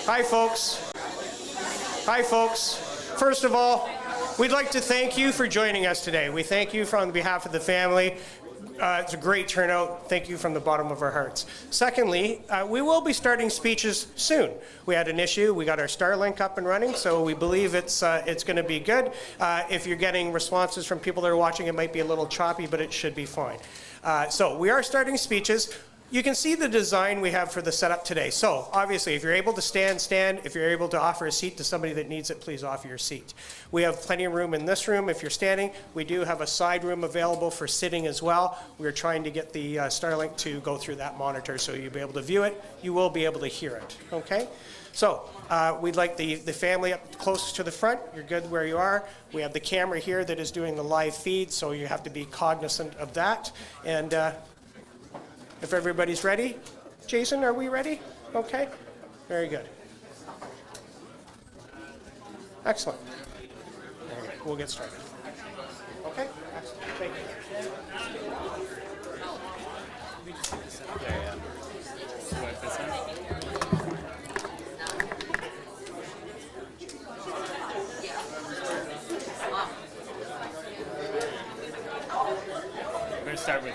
Hi, folks. Hi, folks. First of all, we'd like to thank you for joining us today. We thank you on behalf of the family. It's a great turnout. Thank you from the bottom of our hearts. Secondly, we will be starting speeches soon. We had an issue. We got our Starlink up and running, so we believe it's going to be good. If you're getting responses from people that are watching, it might be a little choppy, but it should be fine. So we are starting speeches. You can see the design we have for the setup today. So obviously, if you're able to stand, stand. If you're able to offer a seat to somebody that needs it, please offer your seat. We have plenty of room in this room if you're standing. We do have a side room available for sitting as well. We're trying to get the Starlink to go through that monitor so you'll be able to view it. You will be able to hear it, okay? So we'd like the family up closest to the front. You're good where you are. We have the camera here that is doing the live feed, so you have to be cognizant of that. And if everybody's ready, Jason, are we ready? Okay, very good. Excellent. Very good. We'll get started. Okay, excellent. Thank you. We're going to start with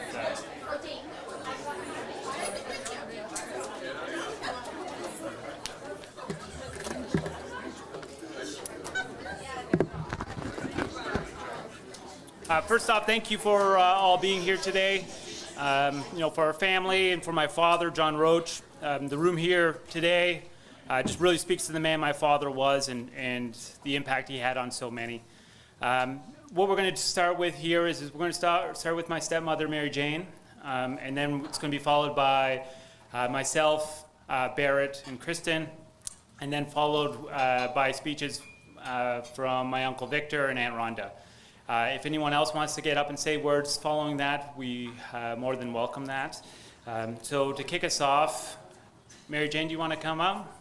first off, thank you for all being here today. For our family and for my father, John Roach. The room here today just really speaks to the man my father was and the impact he had on so many. What we're going to start with here is we're going to start with my stepmother, Mary Jane, and then it's going to be followed by myself, Barrett, and Kristen, and then followed by speeches from my Uncle Victor and Aunt Rhonda. If anyone else wants to get up and say words following that, we more than welcome that. So to kick us off, Mary Jane, do you want to come up?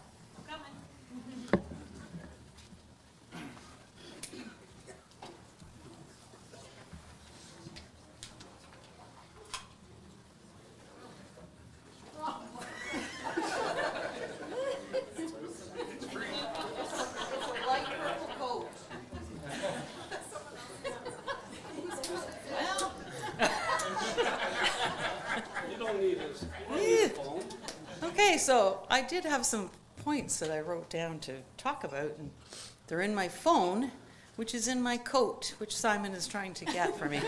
Okay, so I did have some points that I wrote down to talk about, and they're in my phone, which is in my coat, which Simon is trying to get for me.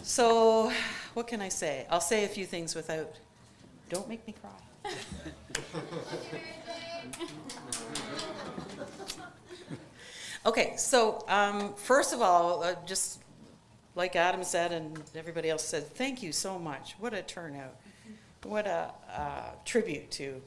So, what can I say? I'll say a few things without, don't make me cry. Okay, so first of all, just like Adam said and everybody else said, thank you so much. What a turnout. What a tribute to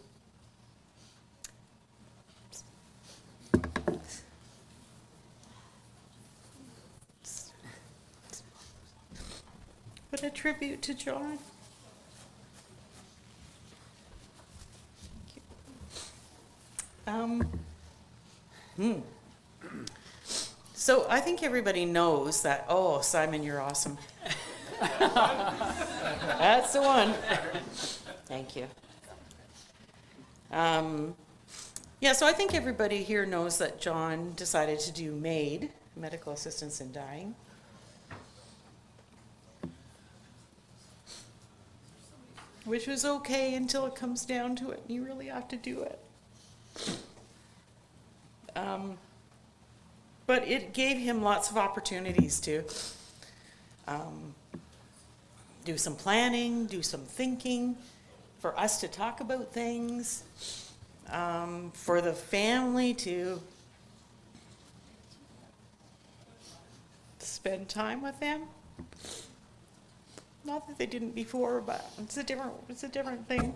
John. So I think everybody knows that, oh, Simon, you're awesome. That's the one. Thank you. Yeah, so I think everybody here knows that John decided to do MAID, Medical Assistance in Dying. Which was okay until it comes down to it, and you really have to do it. But it gave him lots of opportunities to do some planning, do some thinking, for us to talk about things, for the family to spend time with him. Not that they didn't before, but it's a different thing.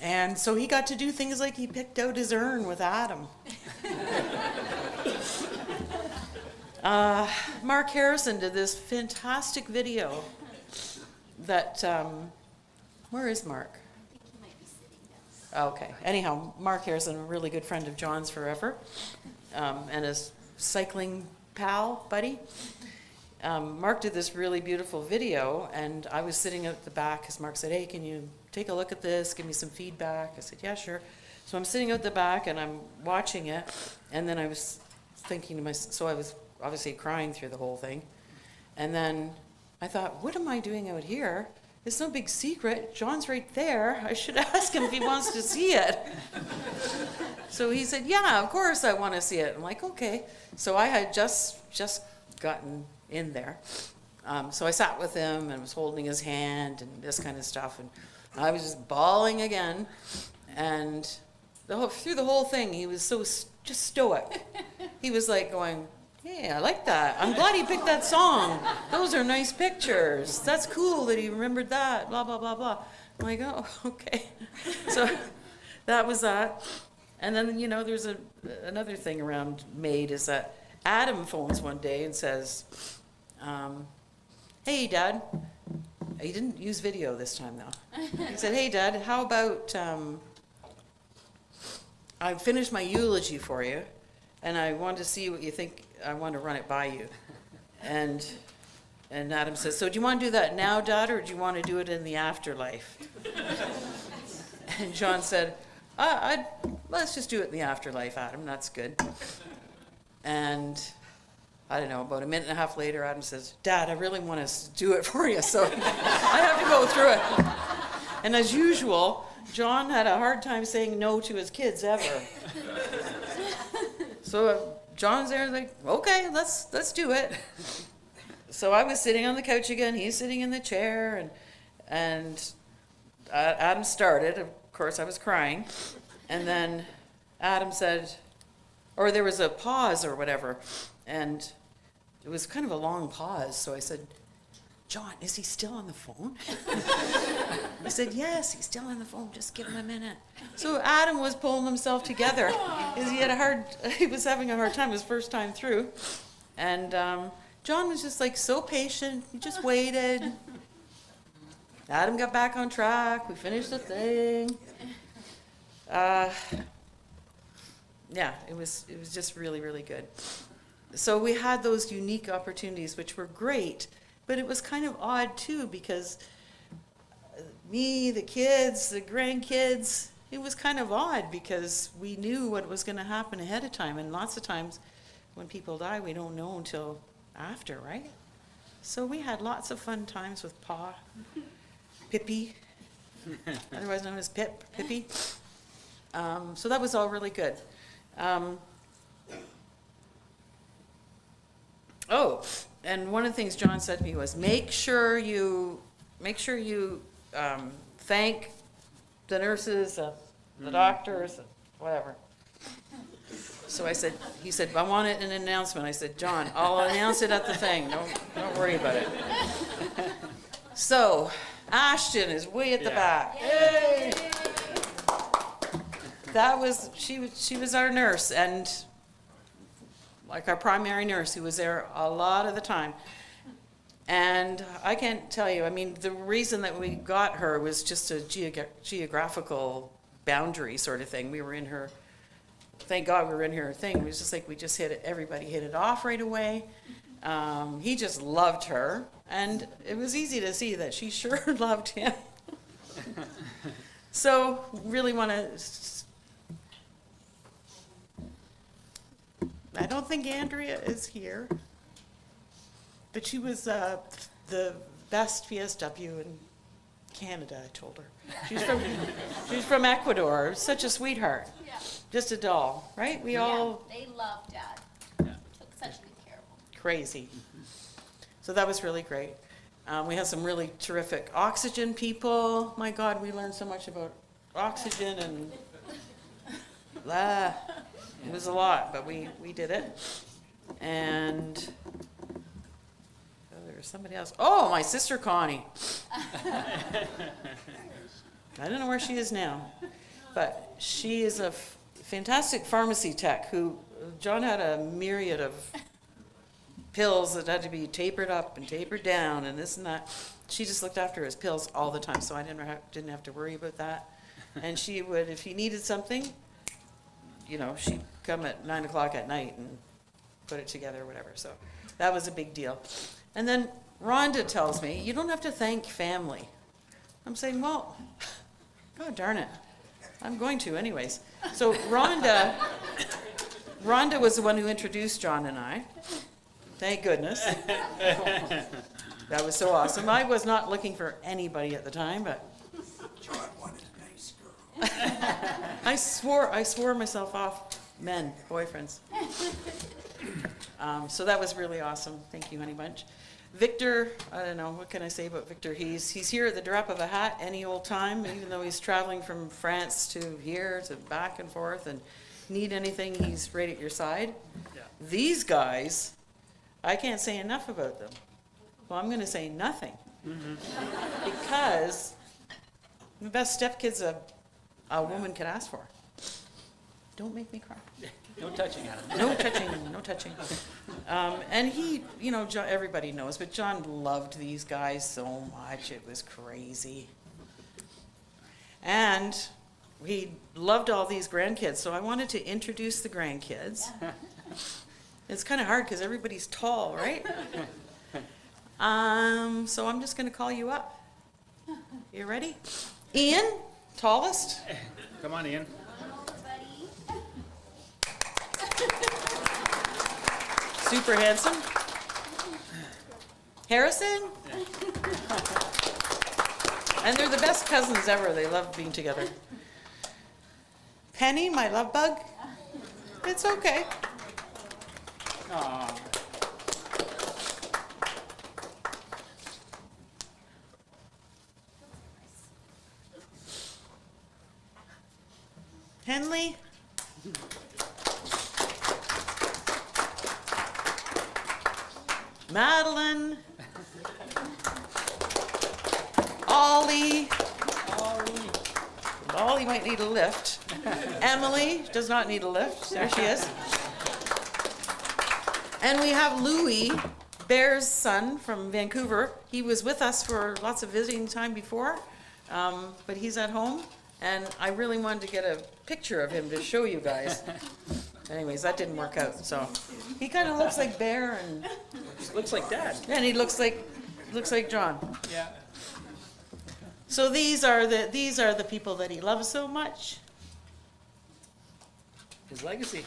And so he got to do things like he picked out his urn with Adam. Mark Harrison did this fantastic video that, where is Mark? I think he might be sitting down. Okay, anyhow, Mark Harrison, a really good friend of John's forever, and his cycling pal, buddy. Mark did this really beautiful video, and I was sitting at the back because Mark said, hey, can you take a look at this, give me some feedback? I said, yeah, sure. So I'm sitting at the back and I'm watching it, and then I was thinking to myself, so I was obviously crying through the whole thing. And then I thought, what am I doing out here? It's no big secret. John's right there. I should ask him if he wants to see it. So he said, yeah, of course I want to see it. I'm like, okay. So I had just gotten in there. So I sat with him and was holding his hand and this kind of stuff. And I was just bawling again. And through the whole thing, he was so just stoic. He was like going, hey, I like that. I'm glad he picked that song. Those are nice pictures. That's cool that he remembered that, blah, blah, blah, blah. I'm like, oh, okay. So that was that. And then, you know, there's another thing around MAID is that Adam phones one day and says, hey, Dad. He didn't use video this time, though. He said, hey, Dad, how about I finished my eulogy for you, and I want to see what you think. I want to run it by you. And Adam says, so do you want to do that now, Dad, or do you want to do it in the afterlife? And John said, let's just do it in the afterlife, Adam. That's good. And I don't know, about a minute and a half later, Adam says, Dad, I really want to do it for you, so I have to go through it. And as usual, John had a hard time saying no to his kids ever. So John's there like, okay, let's do it. So I was sitting on the couch again, he's sitting in the chair, and Adam started. Of course, I was crying. And then Adam said, or there was a pause or whatever, and it was kind of a long pause. So I said, John, is he still on the phone? He said, yes, he's still on the phone. Just give him a minute. So Adam was pulling himself together because he was having a hard time his first time through. And John was just like so patient. He just waited. Adam got back on track. We finished the thing. Yeah, it was just really, really good. So we had those unique opportunities, which were great. But it was kind of odd, too, because me, the kids, the grandkids, it was kind of odd because we knew what was going to happen ahead of time. And lots of times when people die, we don't know until after, right? So we had lots of fun times with Pa, Pippi, otherwise known as Pippi. So that was all really good. And one of the things John said to me was, make sure you thank the nurses, the doctors, whatever. So he said, I want it in an announcement. I said, John, I'll announce it at the thing. Don't worry about it. So Ashton is way at the back. Yay! She was our nurse, and like our primary nurse, who was there a lot of the time. And I can't tell you, I mean, the reason that we got her was just a geographical boundary sort of thing. We were in her, thank God we were in her thing. It was just like we just everybody hit it off right away. He just loved her, and it was easy to see that she sure loved him. So, really want to. I don't think Andrea is here, but she was the best PSW in Canada, I told her. She's from Ecuador, such a sweetheart, Yeah. just a doll, right? We all They love Dad. Took such good care of him. crazy. So that was really great. We had some really terrific oxygen people. My God, we learned so much about oxygen and it was a lot, but we did it. And there was somebody else. Oh, my sister Connie. I don't know where she is now, but she is a fantastic pharmacy tech who, John had a myriad of pills that had to be tapered up and tapered down and this and that. She just looked after his pills all the time, so I didn't have to worry about that. And she would, if he needed something, you know, she'd come at 9 o'clock at night and put it together or whatever. So that was a big deal. And then Rhonda tells me, you don't have to thank family. I'm saying, well, God darn it, I'm going to anyways. So Rhonda was the one who introduced John and I. Thank goodness. That was so awesome. I was not looking for anybody at the time, but John wanted a nice girl. I swore myself off men, boyfriends. So that was really awesome. Thank you, honey bunch. Victor, I don't know, what can I say about Victor? He's here at the drop of a hat any old time, even though he's traveling from France to here to back and forth and need anything, he's right at your side. Yeah. These guys, I can't say enough about them. Well, I'm going to say nothing. Because the best stepkids a woman could ask for. Don't make me cry. No touching, Adam. No touching, no touching. And he, you know, everybody knows, but John loved these guys so much, it was crazy. And he loved all these grandkids, so I wanted to introduce the grandkids. It's kind of hard because everybody's tall, right? So I'm just going to call you up. You ready? Ian, tallest. Come on, Ian. Hello, buddy. Super handsome. Harrison. And they're the best cousins ever. They love being together. Penny, my love bug. It's okay. Aw. Henley. Madeline. Ollie. Ollie might need a lift. Emily does not need a lift. There she is. And we have Louis, Bear's son from Vancouver. He was with us for lots of visiting time before, but he's at home. And I really wanted to get a picture of him to show you guys. Anyways, that didn't work out. So he kind of looks like Bear, and Looks like Dad. he looks like John. Yeah. So these are the people that he loves so much. His legacy.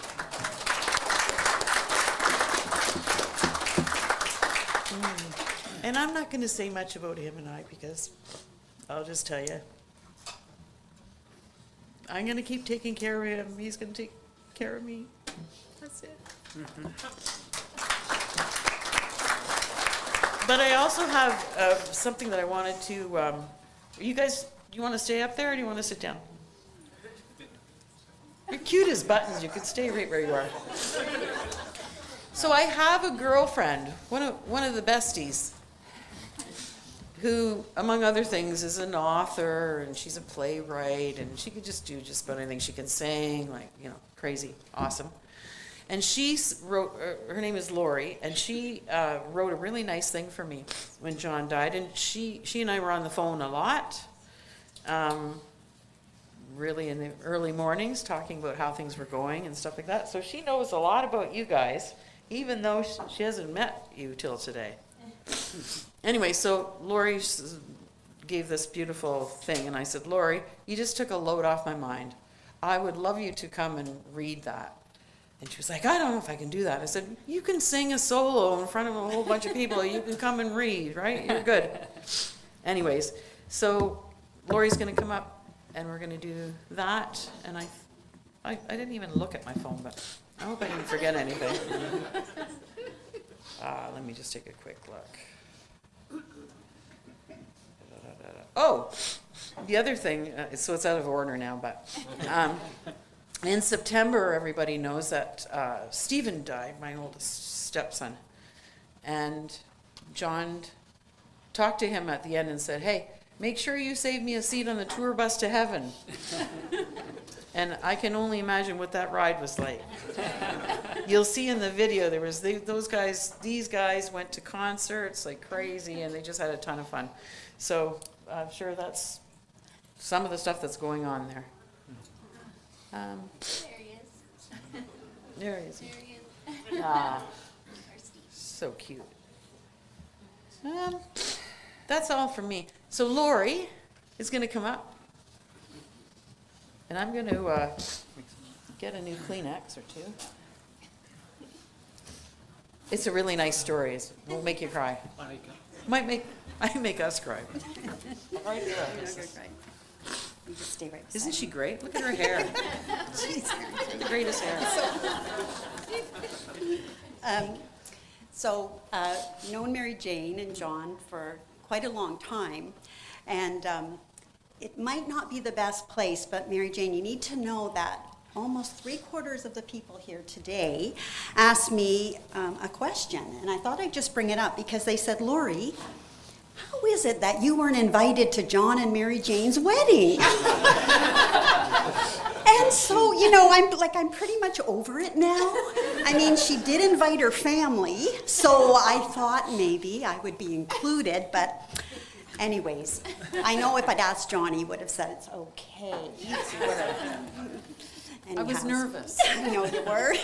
And I'm not going to say much about him and I, because I'll just tell you, I'm going to keep taking care of him. He's going to take care of me. That's it. But I also have something that I wanted to. You guys, do you want to stay up there or do you want to sit down? You're cute as buttons. You could stay right where you are. So I have a girlfriend, one of the besties, who, among other things, is an author, and she's a playwright, and she could just do just about anything. She can sing, like, you know, crazy, awesome. And she wrote, her name is Lori, and she wrote a really nice thing for me when John died, and she and I were on the phone a lot, really in the early mornings, talking about how things were going and stuff like that. So she knows a lot about you guys, even though she hasn't met you till today. Anyway, so Lori gave this beautiful thing, and I said, Lori, you just took a load off my mind. I would love you to come and read that. And she was like, I don't know if I can do that. I said, you can sing a solo in front of a whole bunch of people. You can come and read, right? You're good. Anyways, so Lori's going to come up, and we're going to do that. And I didn't even look at my phone, but I hope I didn't forget anything. Let me just take a quick look. Oh, the other thing, so it's out of order now, but in September, everybody knows that Stephen died, my oldest stepson. And John talked to him at the end and said, hey, make sure you save me a seat on the tour bus to heaven. And I can only imagine what that ride was like. You'll see in the video, there was these guys went to concerts like crazy, and they just had a ton of fun. So I'm sure that's some of the stuff that's going on there. There he is. There he is. There he is. Ah, Our Steve. so cute. That's all from me. So Lori is going to come up. And I'm going to get a new Kleenex or two. It's a really nice story. It won't make you cry. Might make us cry. Right here. You just stay right beside Isn't she great? Look at her hair. She's The greatest hair. known Mary Jane and John for quite a long time, and it might not be the best place, but Mary Jane, you need to know that almost 3/4 of the people here today asked me a question, and I thought I'd just bring it up because they said, Lori, how is it that you weren't invited to John and Mary Jane's wedding? And so, I'm pretty much over it now. I mean, she did invite her family, so I thought maybe I would be included, but anyways, I know if I'd asked John, he would have said it's okay. I was nervous. I know you were.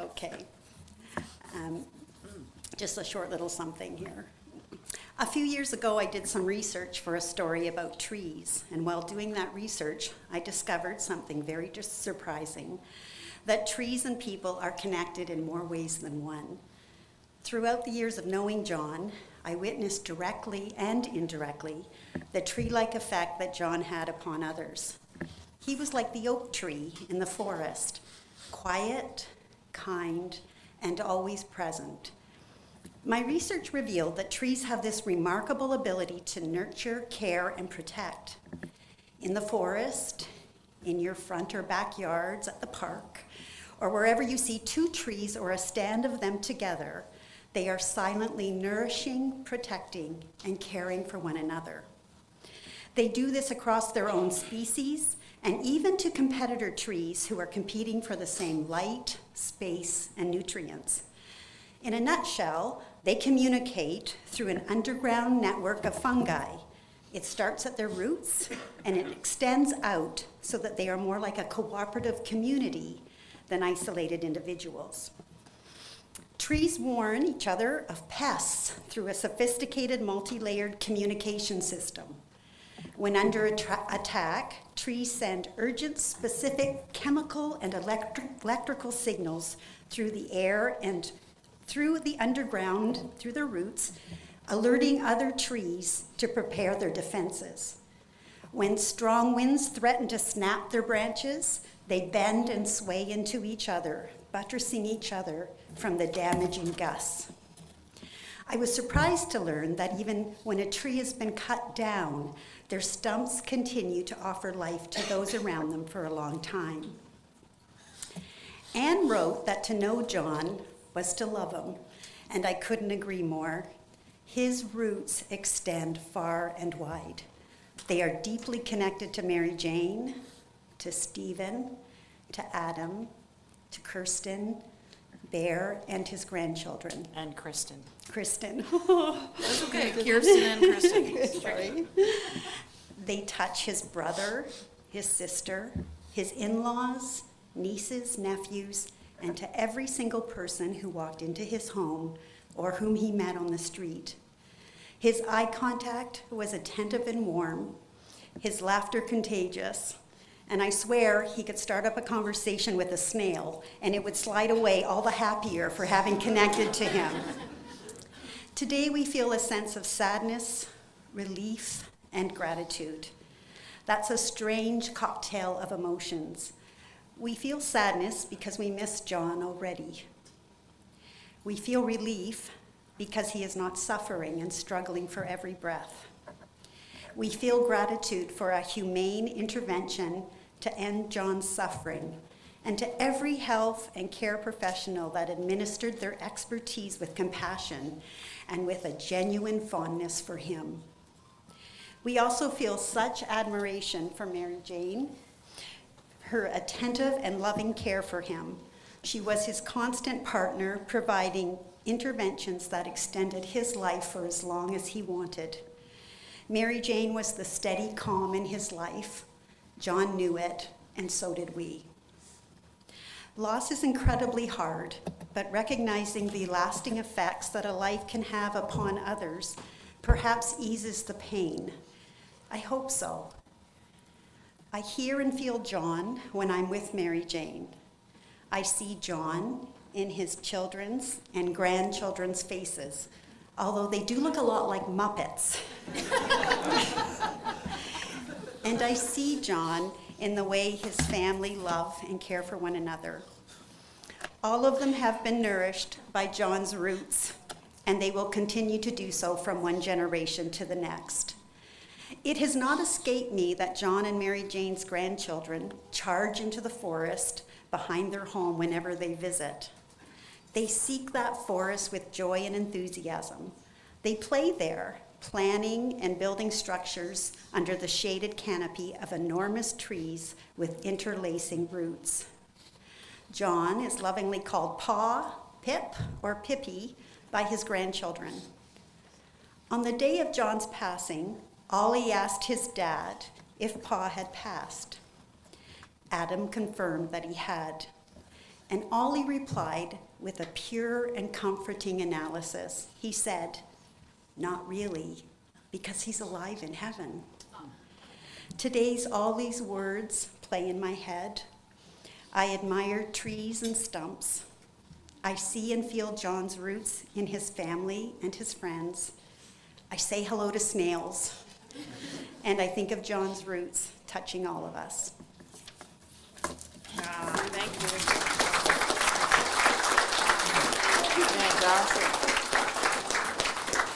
Okay. Just a short little something here. A few years ago, I did some research for a story about trees, and while doing that research, I discovered something very just surprising, that trees and people are connected in more ways than one. Throughout the years of knowing John, I witnessed directly and indirectly the tree-like effect that John had upon others. He was like the oak tree in the forest, quiet, kind, and always present. My research revealed that trees have this remarkable ability to nurture, care, and protect. In the forest, in your front or backyards, at the park, or wherever you see two trees or a stand of them together, they are silently nourishing, protecting, and caring for one another. They do this across their own species and even to competitor trees who are competing for the same light, space, and nutrients. In a nutshell, they communicate through an underground network of fungi. It starts at their roots and it extends out so that they are more like a cooperative community than isolated individuals. Trees warn each other of pests through a sophisticated multi-layered communication system. When under attack, trees send urgent, specific chemical and electrical signals through the air and through the underground, through their roots, alerting other trees to prepare their defenses. When strong winds threaten to snap their branches, they bend and sway into each other, buttressing each other from the damaging gusts. I was surprised to learn that even when a tree has been cut down, their stumps continue to offer life to those around them for a long time. Anne wrote that to know John was to love him, and I couldn't agree more. His roots extend far and wide. They are deeply connected to Mary Jane, to Stephen, to Adam, to Kirsten, Bear, and his grandchildren. And Kristen. Kristen. That's okay. Kirsten and Kristen. Sorry. They touch his brother, his sister, his in-laws, nieces, nephews, and to every single person who walked into his home or whom he met on the street. His eye contact was attentive and warm, his laughter contagious, and I swear he could start up a conversation with a snail and it would slide away all the happier for having connected to him. Today we feel a sense of sadness, relief, and gratitude. That's a strange cocktail of emotions. We feel sadness because we miss John already. We feel relief because he is not suffering and struggling for every breath. We feel gratitude for a humane intervention to end John's suffering, and to every health and care professional that administered their expertise with compassion and with a genuine fondness for him. We also feel such admiration for Mary Jane, her attentive and loving care for him. She was his constant partner, providing interventions that extended his life for as long as he wanted. Mary Jane was the steady calm in his life. John knew it, and so did we. Loss is incredibly hard, but recognizing the lasting effects that a life can have upon others perhaps eases the pain. I hope so. I hear and feel John when I'm with Mary Jane. I see John in his children's and grandchildren's faces, although they do look a lot like Muppets. And I see John in the way his family love and care for one another. All of them have been nourished by John's roots, and they will continue to do so from one generation to the next. It has not escaped me that John and Mary Jane's grandchildren charge into the forest behind their home whenever they visit. They seek that forest with joy and enthusiasm. They play there, planning and building structures under the shaded canopy of enormous trees with interlacing roots. John is lovingly called Pa, Pip, or Pippy by his grandchildren. On the day of John's passing, Ollie asked his dad if Pa had passed. Adam confirmed that he had, and Ollie replied with a pure and comforting analysis. He said, "Not really, because he's alive in heaven." Today's Ollie's words play in my head. I admire trees and stumps. I see and feel John's roots in his family and his friends. I say hello to snails, and I think of John's roots touching all of us. Thank you. Fantastic.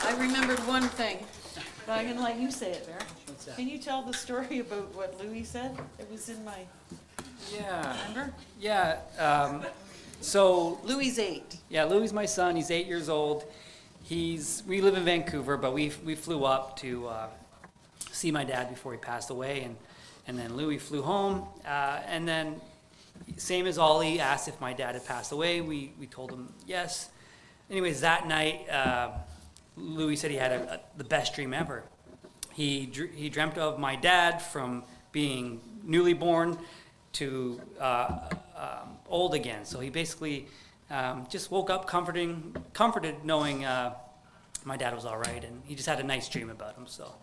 I remembered one thing, but I'm going to let you say it, Bear. What's that? Can you tell the story about what Louis said? It was in my, Yeah. remember? Yeah. So Louis is 8. yeah, Louis is my son. He's 8 years old. We live in Vancouver, but we flew up to see my dad before he passed away, and then Louis flew home, and then same as Ollie asked if my dad had passed away. We told him yes. Anyways, that night, Louis said he had the best dream ever. He dreamt of my dad from being newly born to old again. So he basically just woke up comforted knowing my dad was all right, and he just had a nice dream about him. So.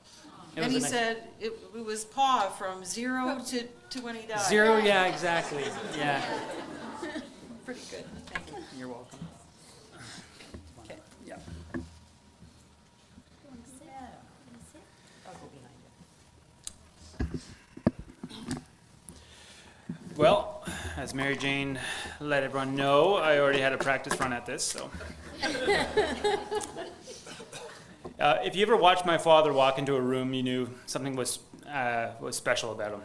And he said it was Pa from 0 to when he died. 0, yeah, exactly. Yeah. Pretty good. Thank you. You're welcome. Okay. Yeah. I'll go behind you. Well, as Mary Jane let everyone know, I already had a practice run at this, so. If you ever watched my father walk into a room, you knew something was special about him,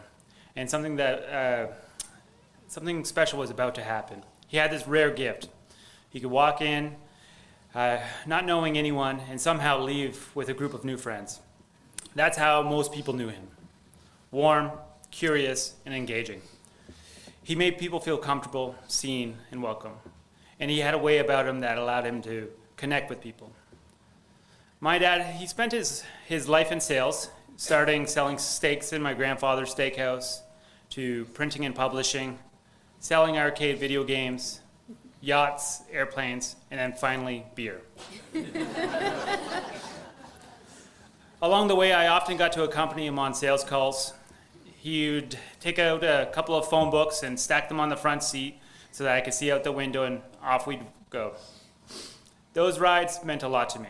and something special was about to happen. He had this rare gift. He could walk in, not knowing anyone, and somehow leave with a group of new friends. That's how most people knew him. Warm, curious, and engaging. He made people feel comfortable, seen, and welcome. And he had a way about him that allowed him to connect with people. My dad, he spent his life in sales, starting selling steaks in my grandfather's steakhouse, to printing and publishing, selling arcade video games, yachts, airplanes, and then finally beer. Along the way, I often got to accompany him on sales calls. He would take out a couple of phone books and stack them on the front seat so that I could see out the window, and off we'd go. Those rides meant a lot to me.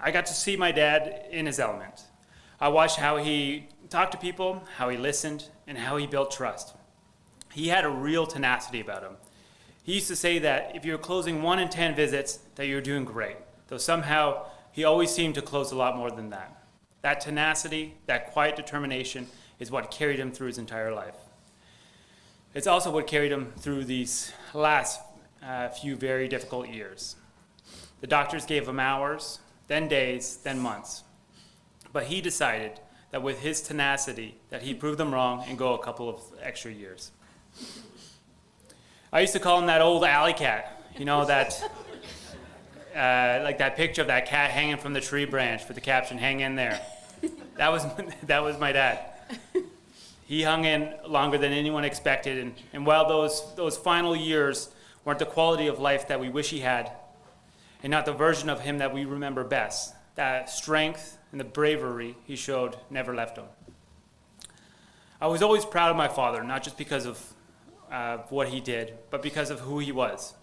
I got to see my dad in his element. I watched how he talked to people, how he listened, and how he built trust. He had a real tenacity about him. He used to say that if you were closing 1 in 10 visits, that you were doing great, though somehow he always seemed to close a lot more than that. That tenacity, that quiet determination is what carried him through his entire life. It's also what carried him through these last few very difficult years. The doctors gave him hours, then days, then months. But he decided that with his tenacity, that he'd prove them wrong and go a couple of extra years. I used to call him that old alley cat, you know, that, like that picture of that cat hanging from the tree branch with the caption, "Hang in there." That was my dad. He hung in longer than anyone expected, and while those final years weren't the quality of life that we wish he had, and not the version of him that we remember best, that strength and the bravery he showed never left him. I was always proud of my father, not just because of what he did, but because of who he was.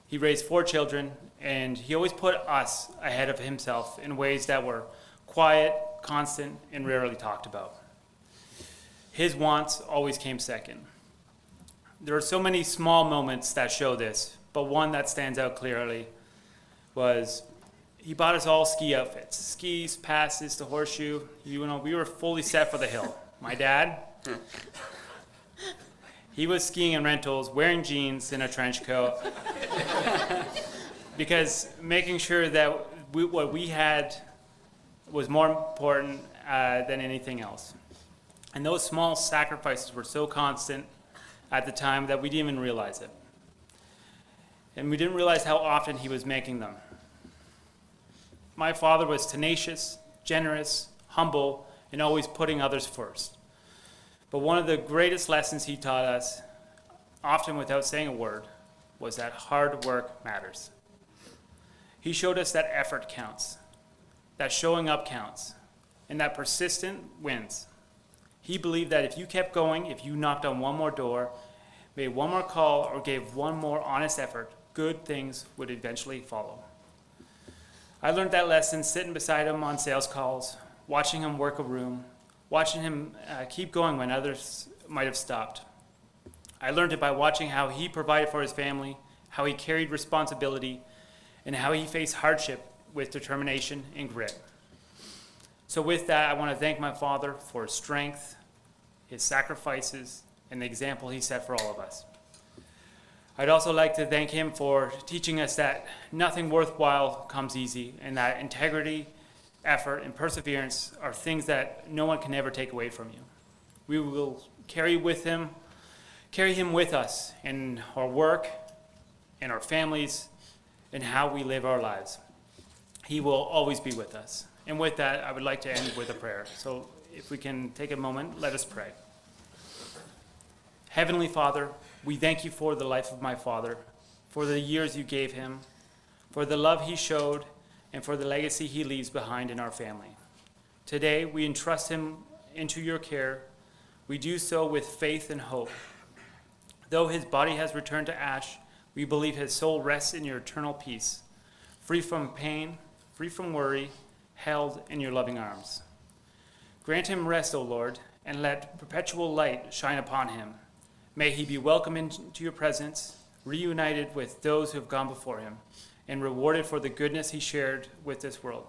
He raised 4 children, and he always put us ahead of himself in ways that were quiet, constant, and rarely talked about. His wants always came second. There are so many small moments that show this, but one that stands out clearly was he bought us all ski outfits, skis, passes to Horseshoe. You know, we were fully set for the hill. My dad, he was skiing in rentals, wearing jeans and a trench coat, because making sure that what we had was more important than anything else. And those small sacrifices were so constant at the time that we didn't even realize it. And we didn't realize how often he was making them. My father was tenacious, generous, humble, and always putting others first. But one of the greatest lessons he taught us, often without saying a word, was that hard work matters. He showed us that effort counts, that showing up counts, and that persistent wins. He believed that if you kept going, if you knocked on one more door, made one more call, or gave one more honest effort, good things would eventually follow. I learned that lesson sitting beside him on sales calls, watching him work a room, watching him keep going when others might have stopped. I learned it by watching how he provided for his family, how he carried responsibility, and how he faced hardship with determination and grit. So with that, I want to thank my father for his strength, his sacrifices, and the example he set for all of us. I'd also like to thank him for teaching us that nothing worthwhile comes easy, and that integrity, effort, and perseverance are things that no one can ever take away from you. We will carry him with us in our work, in our families, and how we live our lives. He will always be with us. And with that, I would like to end with a prayer. So if we can take a moment, let us pray. Heavenly Father, we thank you for the life of my father, for the years you gave him, for the love he showed, and for the legacy he leaves behind in our family. Today, we entrust him into your care. We do so with faith and hope. Though his body has returned to ash, we believe his soul rests in your eternal peace, free from pain, free from worry, held in your loving arms. Grant him rest, O Lord, and let perpetual light shine upon him. May he be welcomed into your presence, reunited with those who have gone before him, and rewarded for the goodness he shared with this world.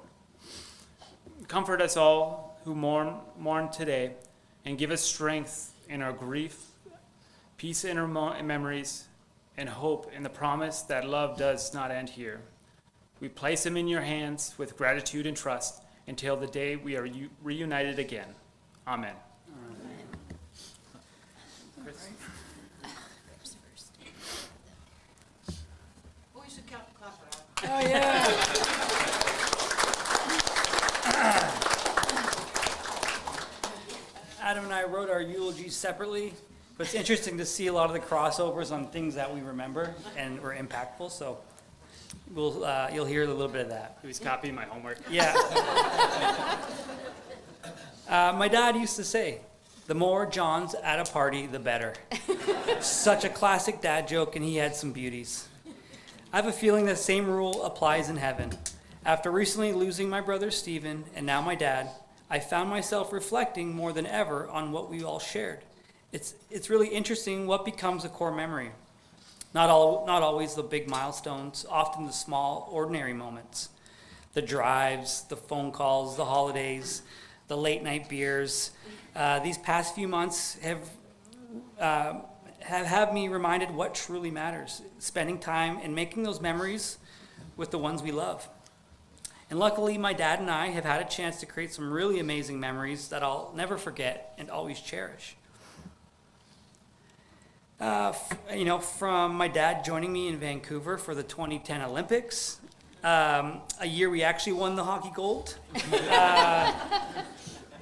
Comfort us all who mourn today, and give us strength in our grief, peace in our memories, and hope in the promise that love does not end here. We place him in your hands with gratitude and trust until the day we are reunited again. Amen. We should clap it out. Oh, yeah. Adam and I wrote our eulogies separately, But it's interesting to see a lot of the crossovers on things that we remember and were impactful. So you'll hear a little bit of that. He was copying my homework. Yeah. My dad used to say, "The more Johns at a party, the better." Such a classic dad joke, and he had some beauties. I have a feeling the same rule applies in heaven. After recently losing my brother Stephen and now my dad, I found myself reflecting more than ever on what we all shared. It's really interesting what becomes a core memory. Not always the big milestones, often the small, ordinary moments. The drives, the phone calls, the holidays, the late night beers. These past few months have me reminded what truly matters, spending time and making those memories with the ones we love. And luckily, my dad and I have had a chance to create some really amazing memories that I'll never forget and always cherish. From my dad joining me in Vancouver for the 2010 Olympics, a year we actually won the hockey gold,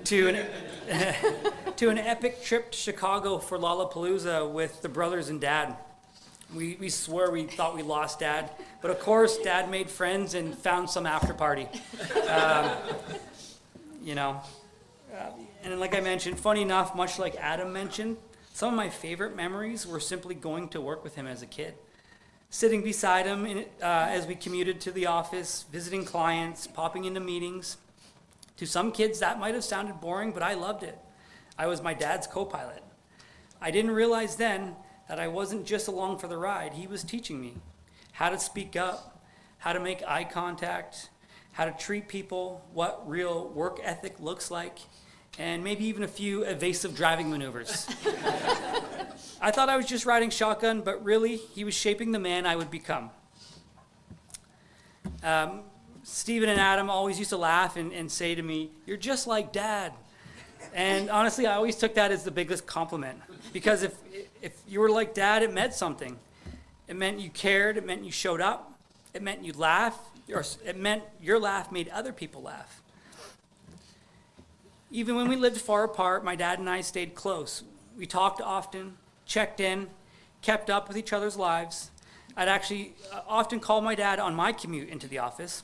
to an epic trip to Chicago for Lollapalooza with the brothers and dad. We swore we thought we lost Dad, but of course Dad made friends and found some after party. And like I mentioned, funny enough, much like Adam mentioned, some of my favorite memories were simply going to work with him as a kid. Sitting beside him as we commuted to the office, visiting clients, popping into meetings. To some kids that might have sounded boring, but I loved it. I was my dad's co-pilot. I didn't realize then that I wasn't just along for the ride. He was teaching me how to speak up, how to make eye contact, how to treat people, what real work ethic looks like, and maybe even a few evasive driving maneuvers. I thought I was just riding shotgun, but really, he was shaping the man I would become. Stephen and Adam always used to laugh and say to me, "You're just like Dad." And honestly, I always took that as the biggest compliment. Because if you were like Dad, it meant something. It meant you cared, it meant you showed up, it meant you laughed, or it meant your laugh made other people laugh. Even when we lived far apart, my dad and I stayed close. We talked often, checked in, kept up with each other's lives. I'd actually often call my dad on my commute into the office.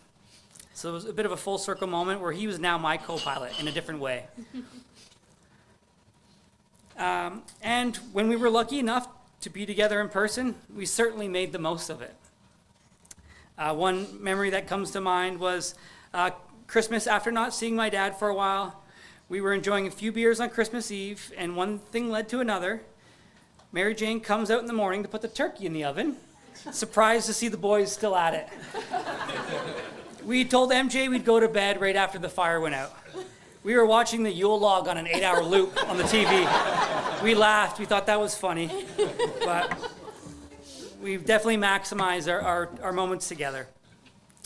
So it was a bit of a full circle moment where he was now my co-pilot in a different way. And when we were lucky enough to be together in person, we certainly made the most of it. One memory that comes to mind was Christmas. After not seeing my dad for a while, we were enjoying a few beers on Christmas Eve, and one thing led to another. Mary Jane comes out in the morning to put the turkey in the oven, surprised to see the boys still at it. We told MJ we'd go to bed right after the fire went out. We were watching the Yule log on an 8-hour loop on the TV. We laughed. We thought that was funny. But we've definitely maximized our moments together.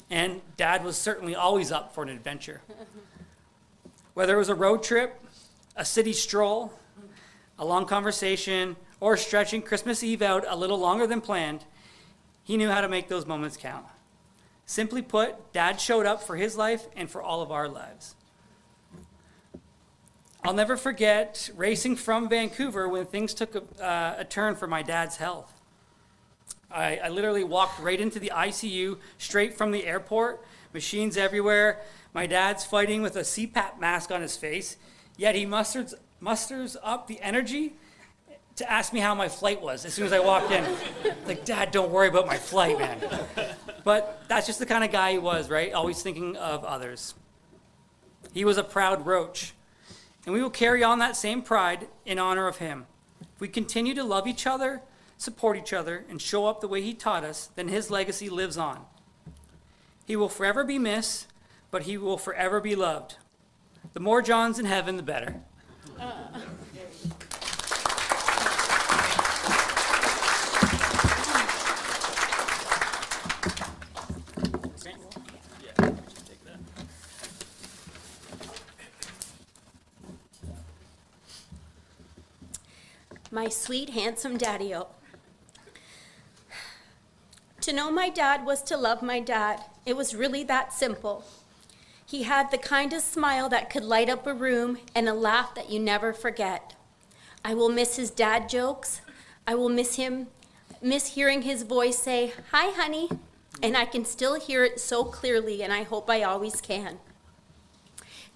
And Dad was certainly always up for an adventure. Whether it was a road trip, a city stroll, a long conversation, or stretching Christmas Eve out a little longer than planned, he knew how to make those moments count. Simply put, Dad showed up for his life and for all of our lives. I'll never forget racing from Vancouver when things took a turn for my dad's health. I literally walked right into the ICU, straight from the airport, machines everywhere. My dad's fighting with a CPAP mask on his face, yet he musters up the energy to ask me how my flight was as soon as I walked in. Like, "Dad, don't worry about my flight, man." But that's just the kind of guy he was, right? Always thinking of others. He was a proud Roach. And we will carry on that same pride in honor of him. If we continue to love each other, support each other, and show up the way he taught us, then his legacy lives on. He will forever be missed, but he will forever be loved. The more Johns in heaven, the better. My sweet, handsome daddy-o. To know my dad was to love my dad. It was really that simple. He had the kindest smile that could light up a room and a laugh that you never forget. I will miss his dad jokes. I will miss hearing his voice say, "Hi, honey." And I can still hear it so clearly, and I hope I always can.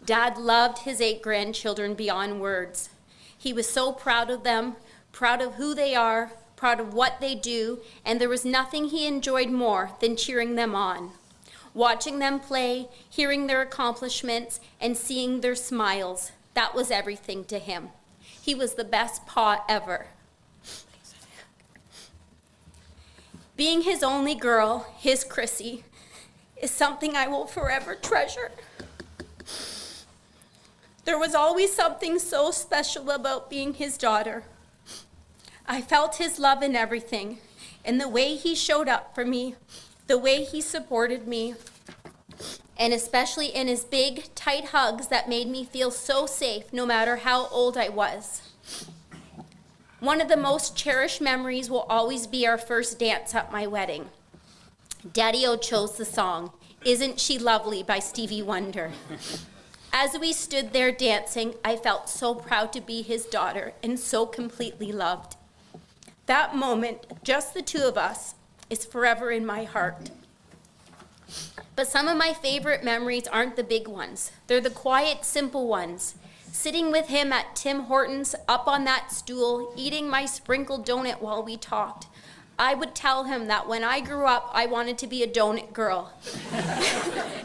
Dad loved his 8 grandchildren beyond words. He was so proud of them, proud of who they are, proud of what they do, and there was nothing he enjoyed more than cheering them on. Watching them play, hearing their accomplishments, and seeing their smiles, that was everything to him. He was the best pa ever. Being his only girl, his Chrissy, is something I will forever treasure. There was always something so special about being his daughter. I felt his love in everything, in the way he showed up for me, the way he supported me, and especially in his big, tight hugs that made me feel so safe no matter how old I was. One of the most cherished memories will always be our first dance at my wedding. Daddy-O chose the song, "Isn't She Lovely" by Stevie Wonder. As we stood there dancing, I felt so proud to be his daughter and so completely loved. That moment, just the 2 of us, is forever in my heart. But some of my favorite memories aren't the big ones. They're the quiet, simple ones. Sitting with him at Tim Hortons, up on that stool, eating my sprinkled donut while we talked. I would tell him that when I grew up, I wanted to be a donut girl.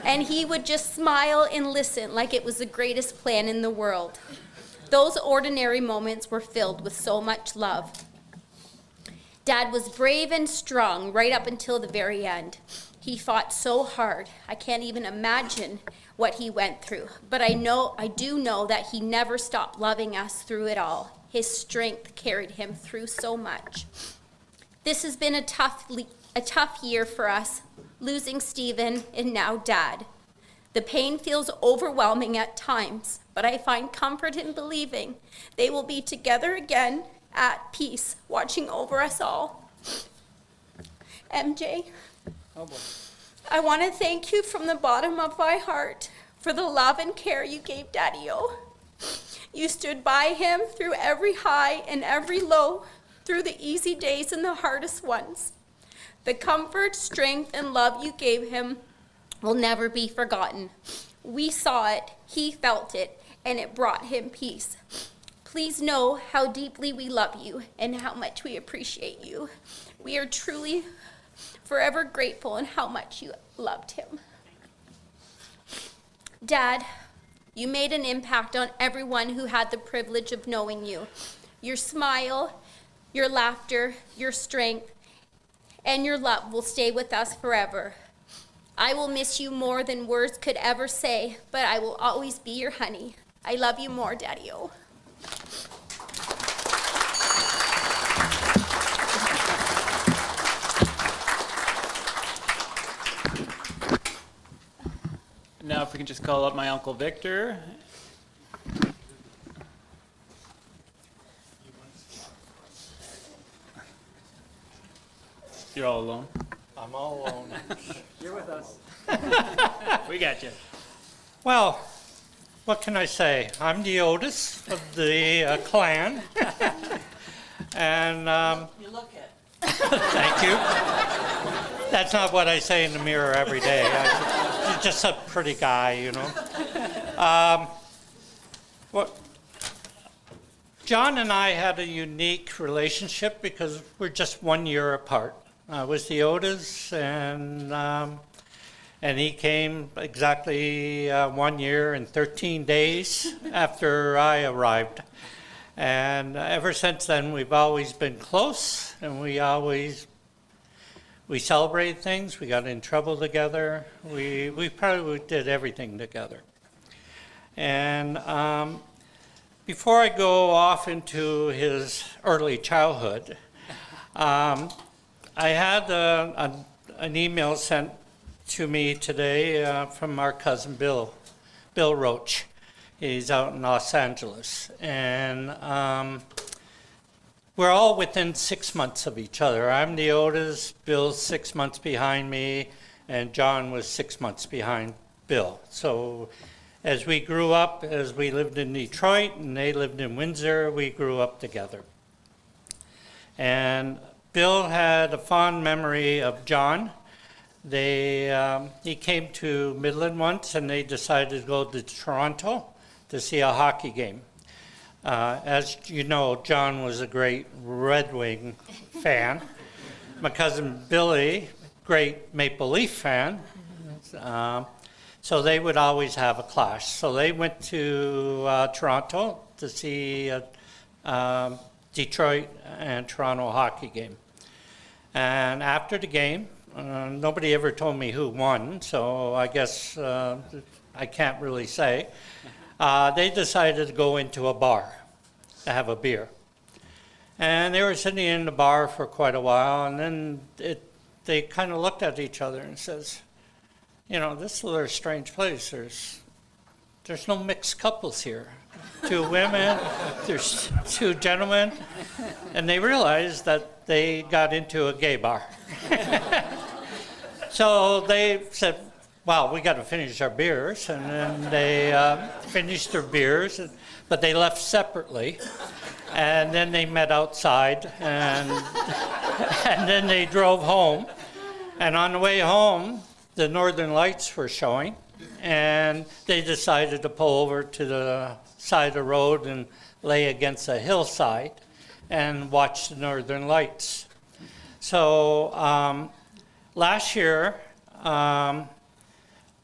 And he would just smile and listen like it was the greatest plan in the world. Those ordinary moments were filled with so much love. Dad was brave and strong right up until the very end. He fought so hard. I can't even imagine what he went through. But I do know that he never stopped loving us through it all. His strength carried him through so much. This has been a tough year for us, losing Stephen and now Dad. The pain feels overwhelming at times, but I find comfort in believing they will be together again at peace, watching over us all. MJ, I want to thank you from the bottom of my heart for the love and care you gave Daddy-O. You stood by him through every high and every low, through the easy days and the hardest ones. The comfort, strength, and love you gave him will never be forgotten. We saw it, he felt it, and it brought him peace. Please know how deeply we love you and how much we appreciate you. We are truly forever grateful in how much you loved him. Dad, you made an impact on everyone who had the privilege of knowing you. Your smile, your laughter, your strength, and your love will stay with us forever. I will miss you more than words could ever say, but I will always be your honey. I love you more, Daddy-O. Now if we can just call up my Uncle Victor. You're all alone? I'm all alone. You're with us. We got you. Well, what can I say? I'm the oldest of the clan. And You look it. thank you. That's not what I say in the mirror every day. You're just a pretty guy, you know. John and I had a unique relationship because we're just 1 year apart. I was the oldest, and he came exactly 1 year and 13 days after I arrived. And ever since then, we've always been close, and we celebrated things. We got in trouble together. We probably did everything together. And before I go off into his early childhood, I had an email sent to me today from our cousin Bill Roach. He's out in Los Angeles. And we're all within 6 months of each other. I'm the oldest, Bill's 6 months behind me, and John was 6 months behind Bill. So as we grew up, as we lived in Detroit and they lived in Windsor, we grew up together. And Bill had a fond memory of John. He came to Midland once and they decided to go to Toronto to see a hockey game. As you know, John was a great Red Wing fan. My cousin Billy, great Maple Leaf fan. So they would always have a clash. So they went to Toronto to see Detroit and Toronto hockey game. And after the game, nobody ever told me who won, so I guess I can't really say. They decided to go into a bar to have a beer. And they were sitting in the bar for quite a while, and then they kind of looked at each other and says, you know, this is a little strange place. There's no mixed couples here. 2 women, there's 2 gentlemen, and they realized that they got into a gay bar. So they said, well, we got to finish our beers, and then they finished their beers, but they left separately, and then they met outside, and then they drove home, and on the way home, the Northern Lights were showing, and they decided to pull over to the side of the road and lay against a hillside and watch the Northern Lights. So last year, while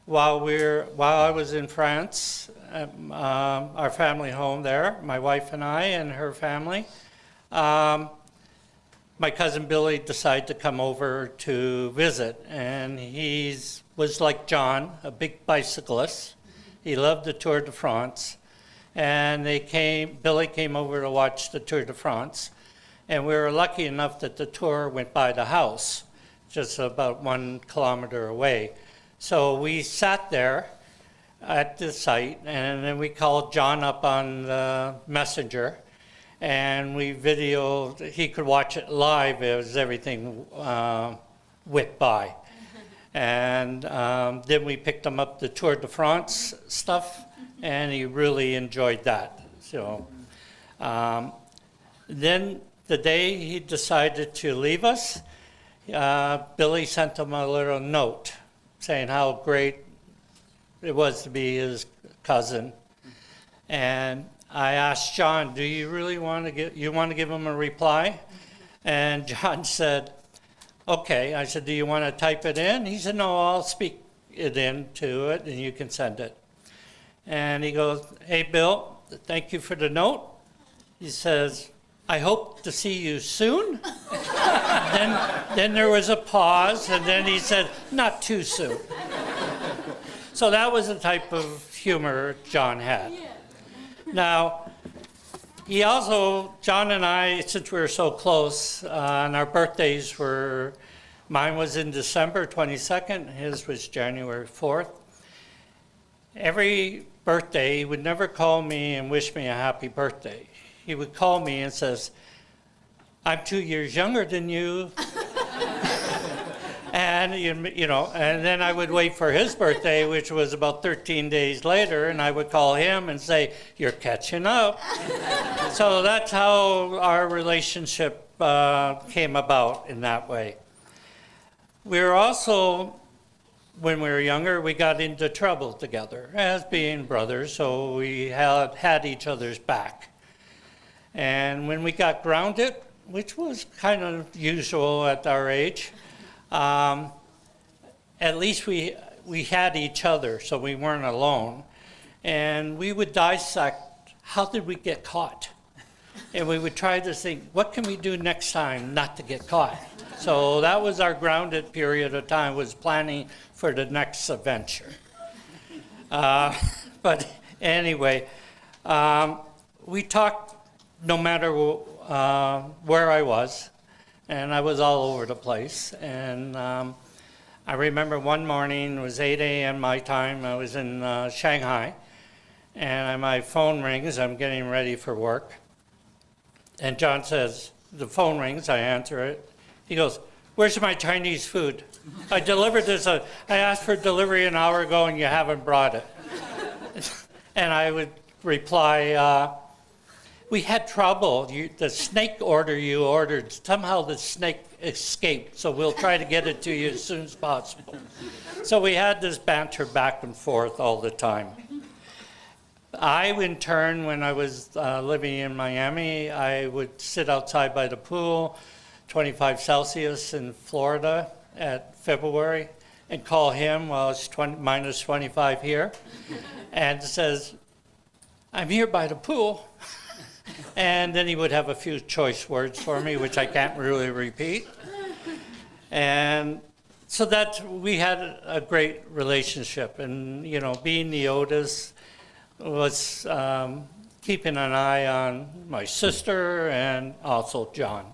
I was in France, our family home there, my wife and I and her family, my cousin Billy decided to come over to visit, and he was like John, a big bicyclist. He loved the Tour de France, and Billy came over to watch the Tour de France, and we were lucky enough that the tour went by the house, just about 1 kilometer away. So we sat there at the site, and then we called John up on the messenger, and we videoed. He could watch it live as everything went by. And then we picked him up the Tour de France stuff, and he really enjoyed that. So then the day he decided to leave us, Billy sent him a little note saying how great it was to be his cousin. And I asked John, do you really want to give him a reply? And John said, okay. I said, do you want to type it in? He said, no, I'll speak it into it and you can send it. And he goes, hey, Bill, thank you for the note. He says, I hope to see you soon. Then there was a pause, and then he said, not too soon. So that was the type of humor John had. Now, he also, John and I, since we were so close, and our birthdays were, mine was in December 22nd, his was January 4th. Every birthday, he would never call me and wish me a happy birthday. He would call me and says, I'm 2 years younger than you. And, you know, and then I would wait for his birthday, which was about 13 days later, and I would call him and say, you're catching up. So that's how our relationship came about in that way. We were also, when we were younger, we got into trouble together as being brothers, so we had each other's back. And when we got grounded, which was kind of usual at our age, at least we had each other, so we weren't alone. And we would dissect, how did we get caught? And we would try to think, what can we do next time not to get caught? So that was our grounded period of time, was planning for the next adventure. But anyway, we talked no matter where I was, and I was all over the place. And I remember one morning, it was 8 a.m. my time, I was in Shanghai, and my phone rings, I'm getting ready for work. And John says, the phone rings, I answer it. He goes, where's my Chinese food? I delivered this, I asked for delivery an hour ago and you haven't brought it. and I would reply, we had trouble. The snake order you ordered, somehow the snake escaped, so we'll try to get it to you as soon as possible. So we had this banter back and forth all the time. I, in turn, when I was living in Miami, I would sit outside by the pool, 25 Celsius in Florida at February, and call him while it's minus 25 here, and says, I'm here by the pool. And then he would have a few choice words for me, which I can't really repeat. And so we had a great relationship. And, you know, being the oldest was keeping an eye on my sister and also John.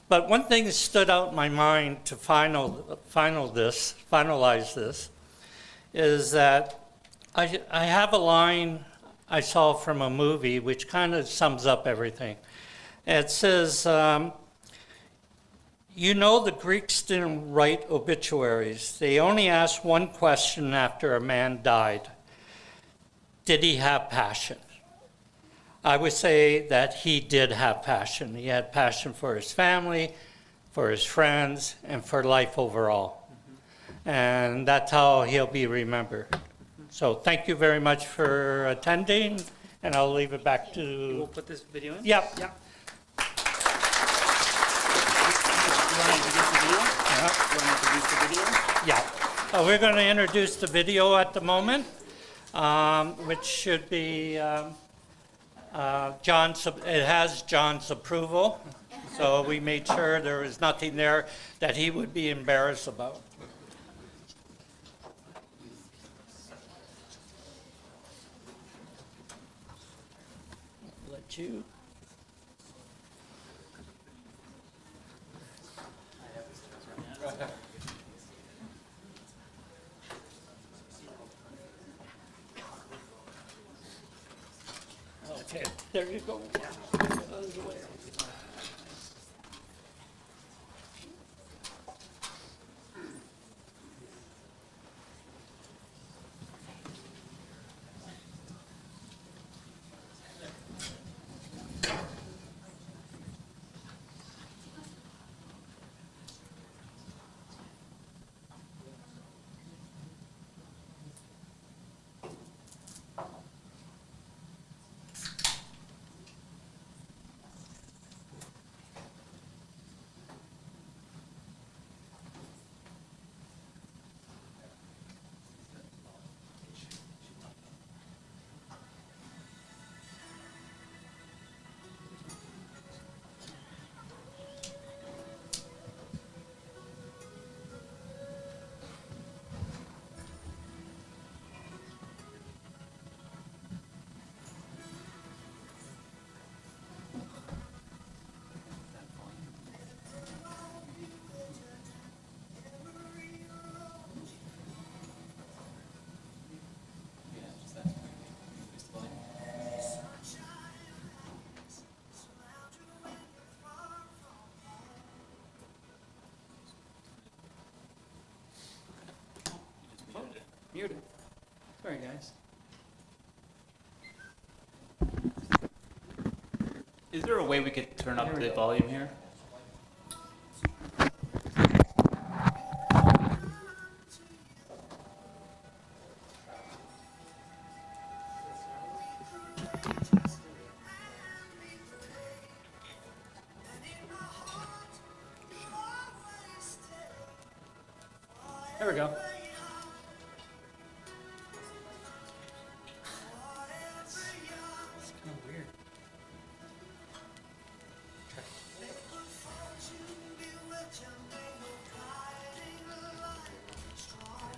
But one thing that stood out in my mind to finalize this, is that I have a line I saw from a movie which kind of sums up everything. It says, you know, the Greeks didn't write obituaries. They only asked one question after a man died. Did he have passion? I would say that he did have passion. He had passion for his family, for his friends, and for life overall. And that's how he'll be remembered. So thank you very much for attending, and I'll leave it back to... We'll put this video in? Yep. You want to introduce the video? Yeah. You want to introduce the video? Yeah. We're going to introduce the video at the moment, which should be it has John's approval, so we made sure there was nothing there that he would be embarrassed about. Let you. Okay, there you go. Muted. Sorry, guys. Is there a way we could turn up the volume here? There we go. It's kind of weird.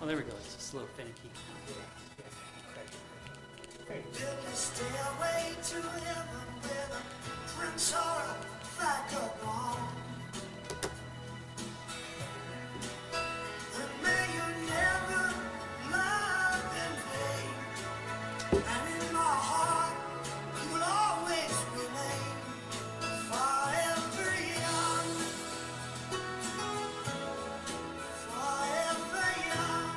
Oh, there we go. It's just a little finicky. Stairway to heaven where the prince or a vagabond. And may you never love in vain. And in my heart, you will always remain forever young. Forever young.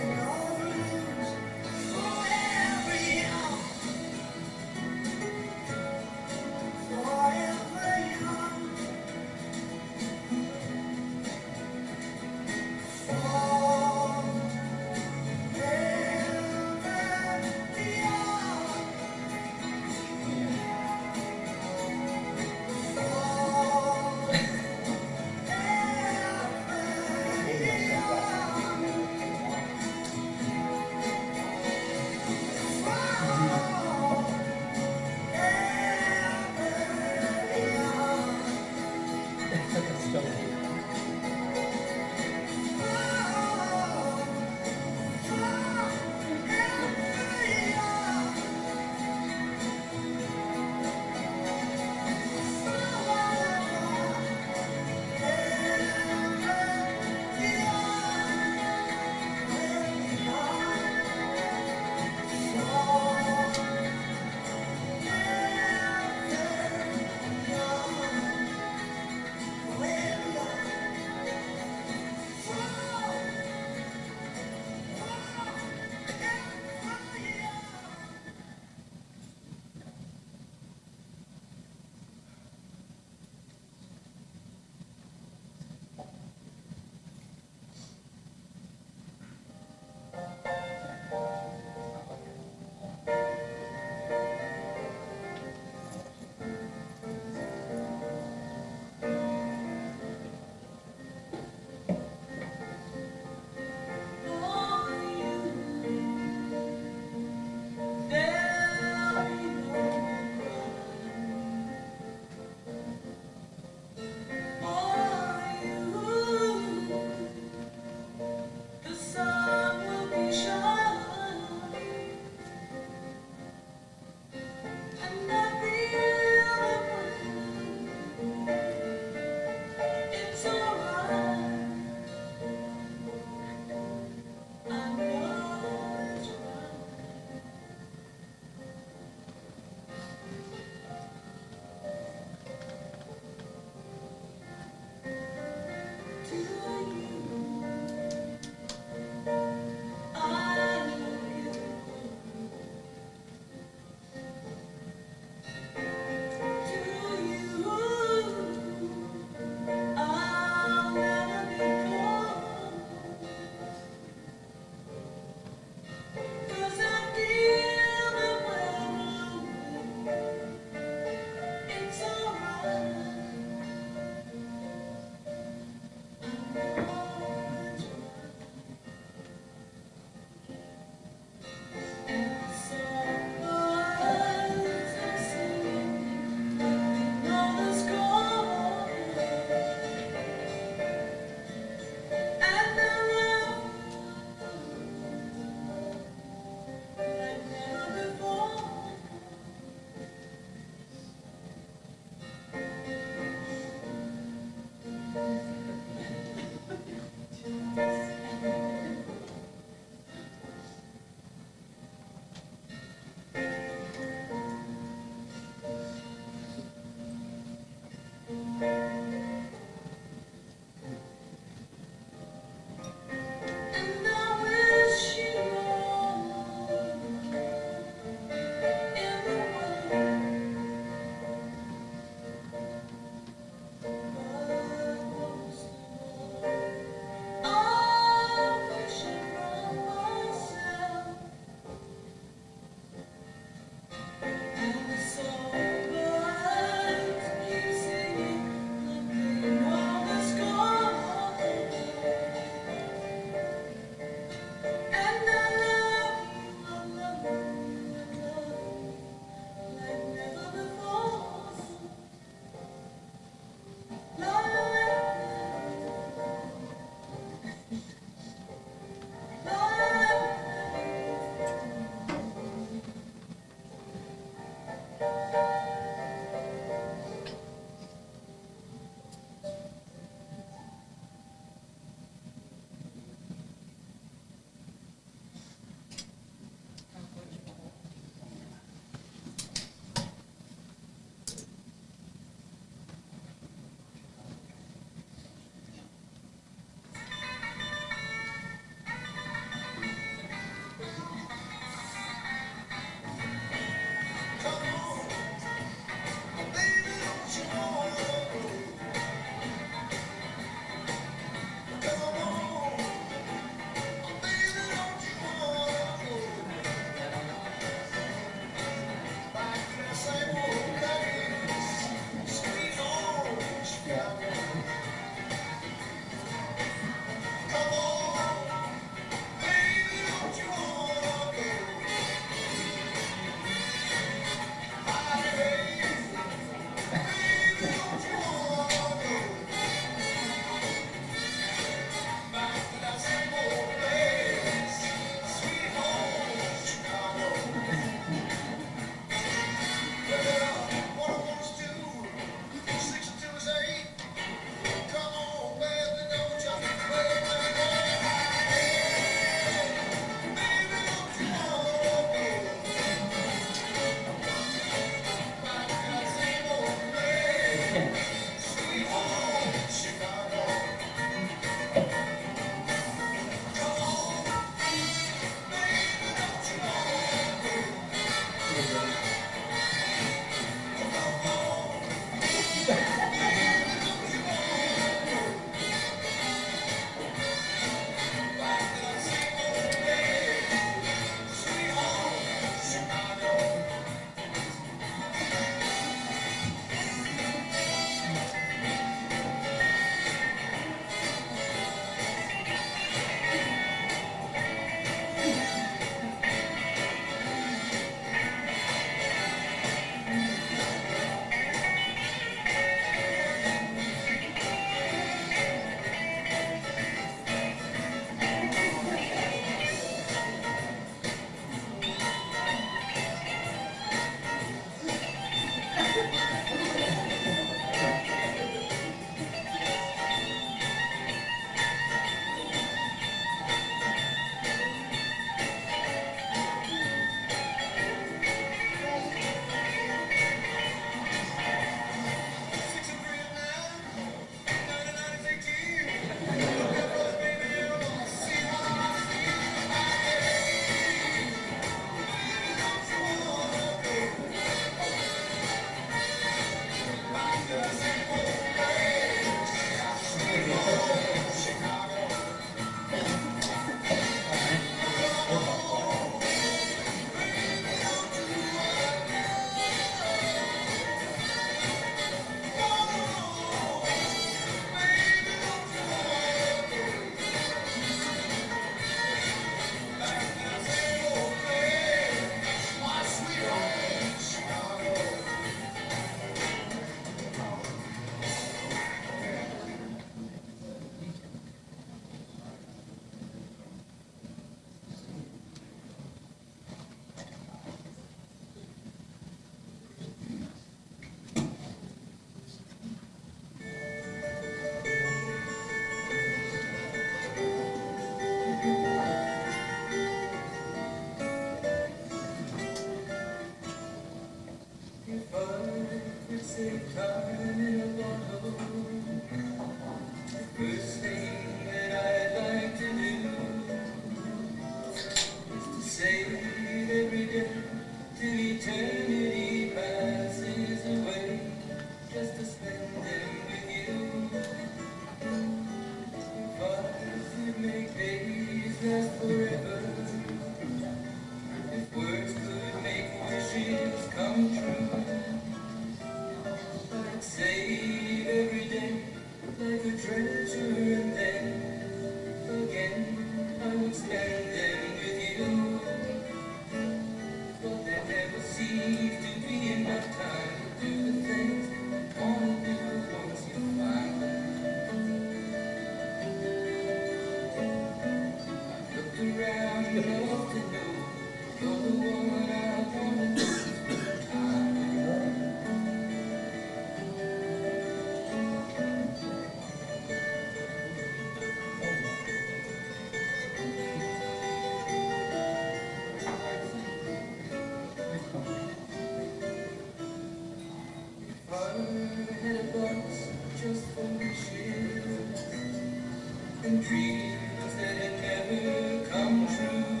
dreams that had never come true.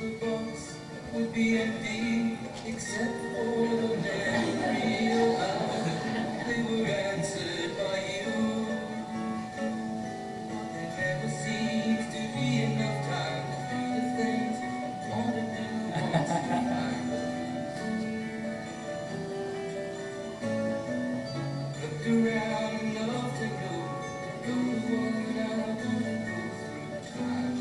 The box would be empty except for the memory of how they were answered by you. There never seems to be enough time to do the things I want to do once in a while. Looked around enough to know you're the one I want to go through time.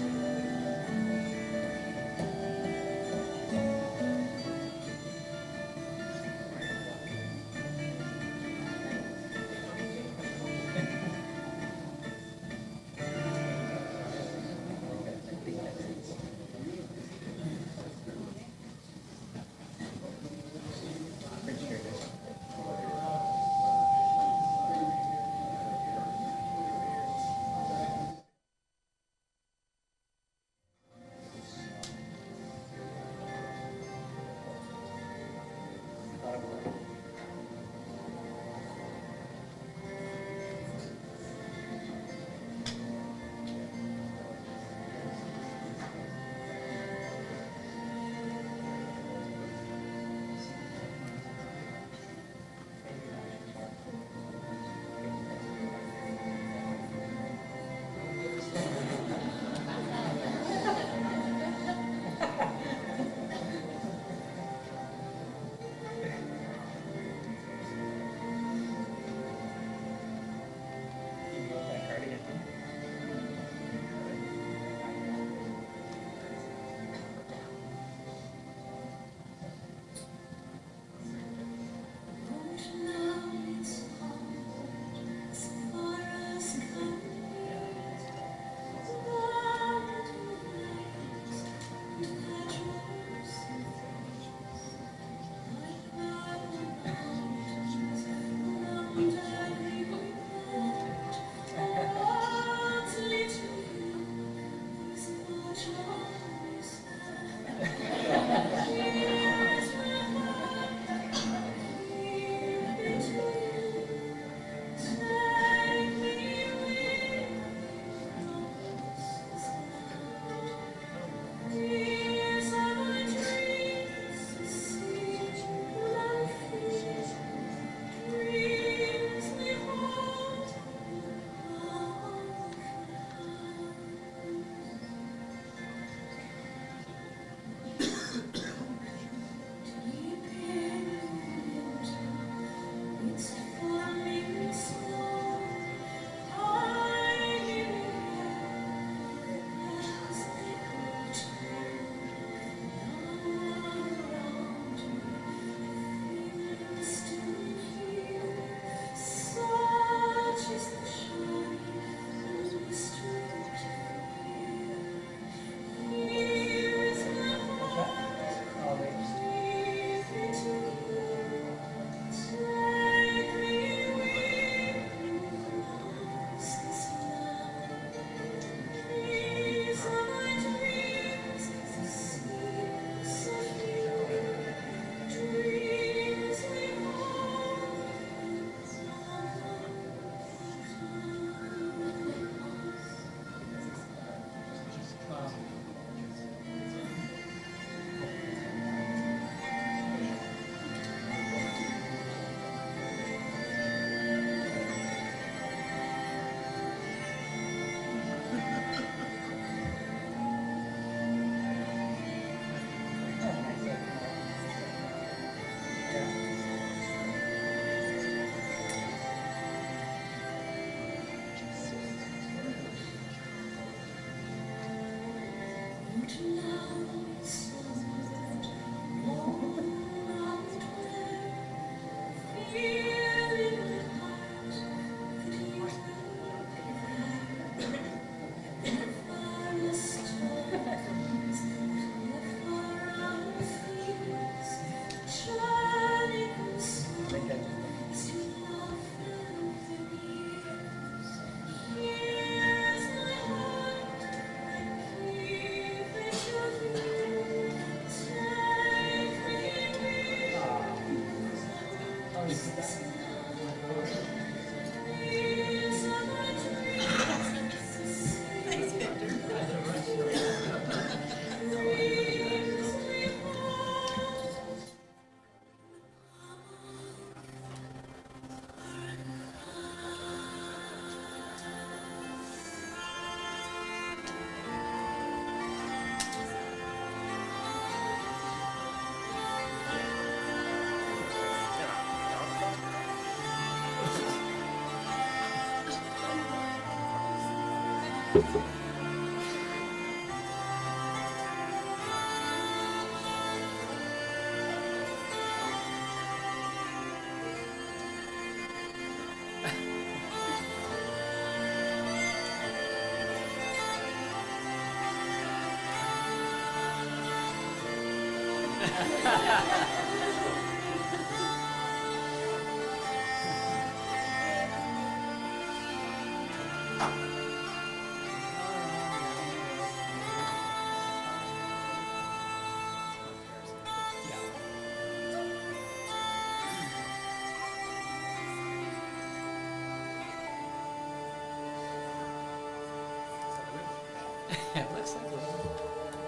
It looks like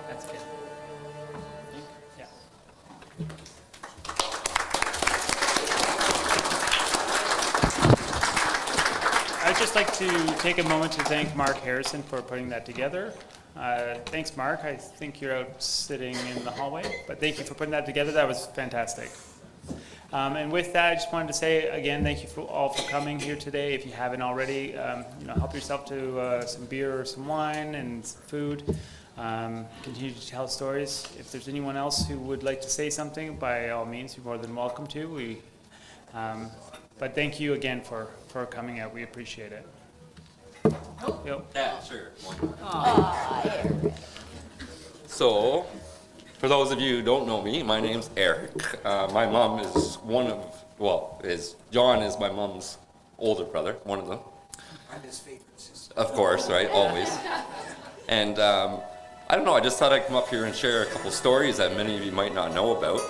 that's good. Yeah. I'd just like to take a moment to thank Mark Harrison for putting that together. Thanks, Mark. I think you're out sitting in the hallway, but thank you for putting that together. That was fantastic. And with that, I just wanted to say again, thank you all for coming here today. If you haven't already, help yourself to some beer or some wine and some food. Continue to tell stories. If there's anyone else who would like to say something, by all means, you're more than welcome to. But thank you again for coming out. We appreciate it. Yep. Yeah, sure. So, for those of you who don't know me, my name's Eric. My mom is John is my mom's older brother, one of them. I'm his favorite sister. Of course, right, always. And I don't know, I just thought I'd come up here and share a couple stories that many of you might not know about.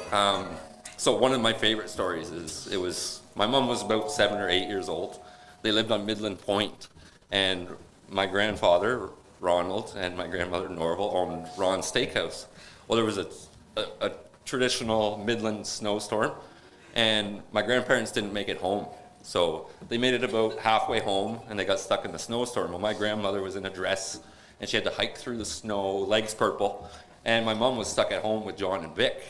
So one of my favorite stories is, my mom was about 7 or 8 years old. They lived on Midland Point, and my grandfather, Ronald, and my grandmother, Norval, owned Ron's Steakhouse. Well, there was a traditional Midland snowstorm, and my grandparents didn't make it home. So they made it about halfway home, and they got stuck in the snowstorm. Well, my grandmother was in a dress, and she had to hike through the snow, legs purple, and my mom was stuck at home with John and Vic.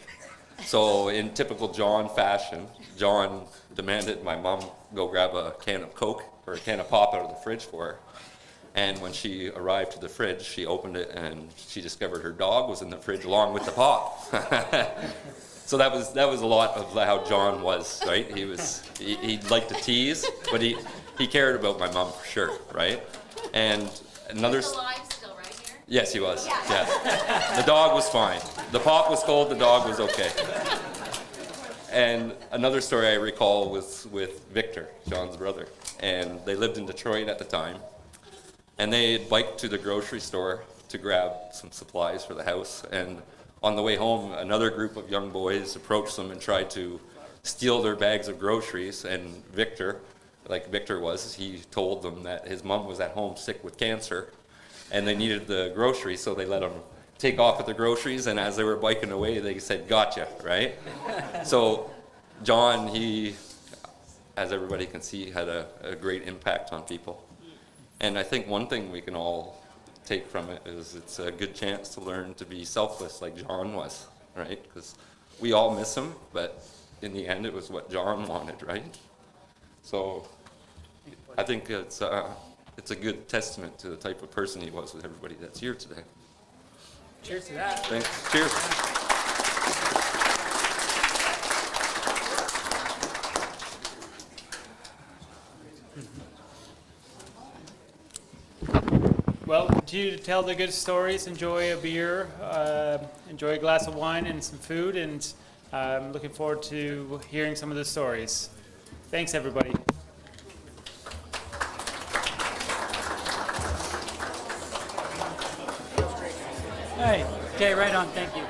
So in typical John fashion, John demanded my mom go grab a can of Coke or a can of pop out of the fridge for her. And when she arrived to the fridge, she opened it and she discovered her dog was in the fridge along with the pop. So that was a lot of how John was, right? He liked to tease, but he cared about my mom for sure, right? And another. He's alive still, right here? Yes, he was. Yeah. The dog was fine. The pop was cold. The dog was okay. And another story I recall was with Victor, John's brother, and they lived in Detroit at the time. And they biked to the grocery store to grab some supplies for the house. And on the way home, another group of young boys approached them and tried to steal their bags of groceries. And Victor, like Victor was, he told them that his mom was at home sick with cancer and they needed the groceries, so they let him take off with the groceries. And as they were biking away, they said, "Gotcha," right? So John, he, as everybody can see, had a great impact on people. And I think one thing we can all take from it is it's a good chance to learn to be selfless like John was, right? Because we all miss him, but in the end it was what John wanted, right? So I think it's a good testament to the type of person he was with everybody that's here today. Cheers to that. Thanks. Cheers. Well, continue to tell the good stories, enjoy a beer, enjoy a glass of wine and some food, and I'm looking forward to hearing some of the stories. Thanks, everybody. Hey, okay, right on, thank you.